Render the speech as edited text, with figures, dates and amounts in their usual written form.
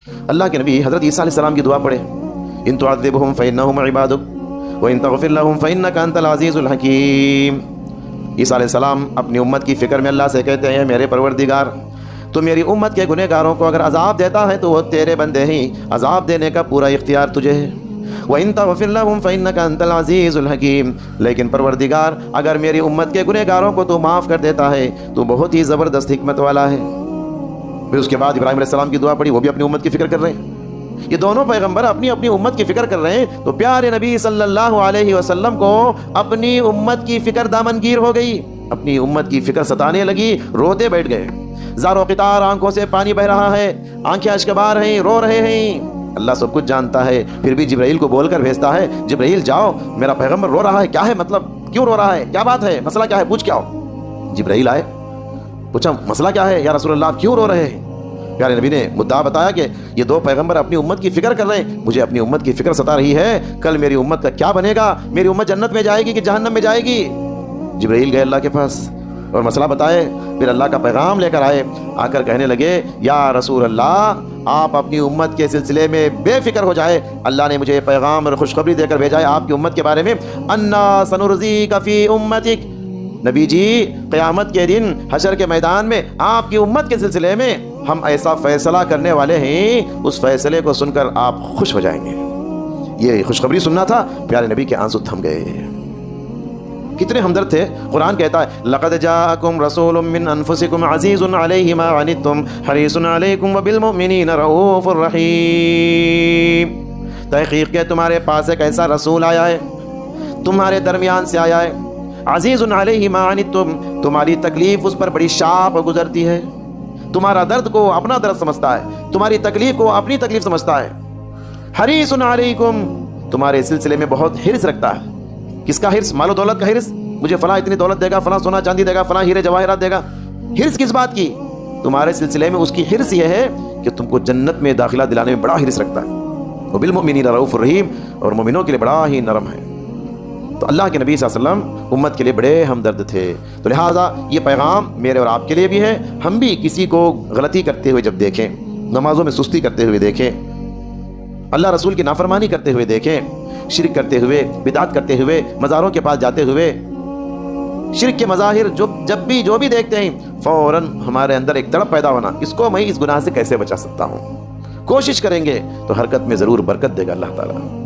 اللہ کے نبی حضرت عیسیٰ علیہ السلام کی دعا پڑھے، ان تعذبہم فإنہم عبادک وإن تغفر لهم فإنک انت العزیز الحکیم۔ عیسیٰ علیہ السلام اپنی امت کی فکر میں اللہ سے کہتے ہیں، میرے پروردگار تو میری امت کے گنہگاروں کو اگر عذاب دیتا ہے تو وہ تیرے بندے ہیں، عذاب دینے کا پورا اختیار تجھے ہے۔ وَإِن تَغْفِرْ لَهُمْ فَإِنَّكَ أَنْتَ الْعَزِيزُ الْحَكِيمُ، لیکن پروردگار اگر میری امت کے گنہگاروں کو تو معاف کر دیتا ہے تو بہت ہی زبردست حکمت والا ہے۔ پھر اس کے بعد ابراہیم علیہ السلام کی دعا پڑھی، وہ بھی اپنی امت کی فکر کر رہے ہیں۔ یہ دونوں پیغمبر اپنی اپنی امت کی فکر کر رہے ہیں، تو پیارے نبی صلی اللہ علیہ وسلم کو اپنی امت کی فکر دامنگیر ہو گئی، اپنی امت کی فکر ستانے لگی، روتے بیٹھ گئے۔ زار و قطار آنکھوں سے پانی بہ رہا ہے، آنکھیں اشکبار ہیں، رو رہے ہیں۔ اللہ سب کچھ جانتا ہے، پھر بھی جبرائیل کو بول کر بھیجتا ہے، جبرائیل جاؤ، میرا پیغمبر رو رہا ہے، کیا ہے مطلب، کیوں رو رہا ہے، کیا بات ہے، مسئلہ کیا ہے، پوچھ کے آؤ۔ جبرائیل آئے، پوچھا مسئلہ کیا ہے یا رسول اللہ، آپ کیوں رو رہے ہیں؟ پیارے نبی نے مدعا بتایا کہ یہ دو پیغمبر اپنی امت کی فکر کر رہے ہیں، مجھے اپنی امت کی فکر ستا رہی ہے، کل میری امت کا کیا بنے گا، میری امت جنت میں جائے گی کہ جہنم میں جائے گی۔ جبرائیل گئے اللہ کے پاس اور مسئلہ بتائے، پھر اللہ کا پیغام لے کر آئے، آ کر کہنے لگے، یا رسول اللہ آپ اپنی امت کے سلسلے میں بے فکر ہو جائے، اللہ نے مجھے یہ پیغام اور خوشخبری دے کر بھیجا ہے آپ کی امت کے بارے میں، انا سنرضیک فی امتک، نبی جی قیامت کے دن حشر کے میدان میں آپ کی امت کے سلسلے میں ہم ایسا فیصلہ کرنے والے ہیں، اس فیصلے کو سن کر آپ خوش ہو جائیں گے۔ یہ خوشخبری سننا تھا، پیارے نبی کے آنسو تھم گئے۔ کتنے ہمدرد تھے، قرآن کہتا ہے لقد جاءکم رسول من انفسکم عزیز علیہ ما عنتم حریص علیکم وبالمؤمنین رؤوف الرحیم، تحقیق کہ تمہارے پاس ایک ایسا رسول آیا ہے، تمہارے درمیان سے آیا ہے، عزیز علیہ ما عنتم، تمہاری تکلیف اس پر بڑی شاپ گزرتی ہے، تمہارا درد کو اپنا درد سمجھتا ہے، تمہاری تکلیف کو اپنی تکلیف سمجھتا ہے، حریص علیکم، تمہارے سلسلے میں بہت حرص رکھتا ہے۔ کس کا حرص؟ مال و دولت کا حرص، مجھے فلاں اتنی دولت دے گا، فلاں سونا چاندی دے گا، فلاں ہیرے جواہرات دے گا۔ حرص کس بات کی؟ تمہارے سلسلے میں اس کی حرص یہ ہے کہ تم کو جنت میں داخلہ دلانے میں بڑا حرص رکھتا ہے۔ وبالمؤمنین رؤوف الرحیم، اور مومنوں کے لیے بڑا ہی نرم ہے۔ تو اللہ کے نبی صلی اللہ علیہ وسلم امت کے لیے بڑے ہمدرد تھے، تو لہٰذا یہ پیغام میرے اور آپ کے لیے بھی ہے۔ ہم بھی کسی کو غلطی کرتے ہوئے جب دیکھیں، نمازوں میں سستی کرتے ہوئے دیکھیں، اللہ رسول کی نافرمانی کرتے ہوئے دیکھیں، شرک کرتے ہوئے، بدعت کرتے ہوئے، مزاروں کے پاس جاتے ہوئے، شرک کے مظاہر جب بھی جو بھی دیکھتے ہیں، فوراً ہمارے اندر ایک تڑپ پیدا ہونا، اس کو میں اس گناہ سے کیسے بچا سکتا ہوں، کوشش کریں گے تو حرکت میں ضرور برکت دے گا اللہ تعالیٰ۔